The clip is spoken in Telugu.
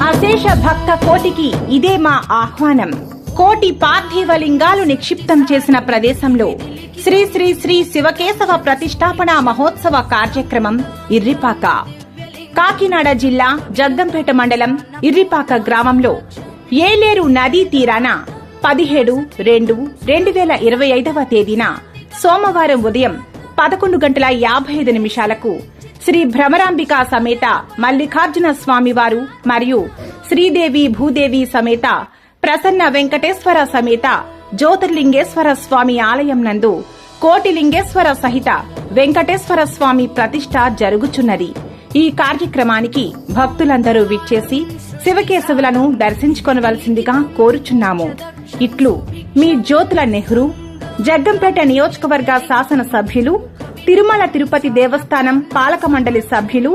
అశేష భక్త కోటికి ఇదే మా ఆహ్వానం. కోటి పార్థివ లింగాలు నిక్షిప్తం చేసిన ప్రదేశంలో శ్రీ శ్రీ శ్రీ శివకేశవ ప్రతిష్టాపన మహోత్సవ కార్యక్రమం ఇర్రిపాక. కాకినాడ జిల్లా జగ్గంపేట మండలం ఇర్రిపాక గ్రామంలో ఏలేరు నదీ తీరాన 17/2/2025 తేదీన సోమవారం ఉదయం 11:55 శ్రీ భ్రమరాంబిక సమేత మల్లికార్జున స్వామివారు మరియు శ్రీదేవి భూదేవి సమేత ప్రసన్న వెంకటేశ్వర సమేత జ్యోతిర్లింగేశ్వర స్వామి ఆలయం నందు కోటిలింగేశ్వర సహిత వెంకటేశ్వర స్వామి ప్రతిష్ఠ జరుగుచున్నది. ఈ కార్యక్రమానికి భక్తులందరూ విచ్చేసి శివకేశవులను దర్శించుకొనవలసిందిగా కోరుచున్నాము. ఇట్లు మీ జ్యోతుల నెహ్రూ, జగ్గంపేట నియోజకవర్గ శాసన సభ్యులు, తిరుమల తిరుపతి దేవస్థానం పాలక మండలి సభ్యులు,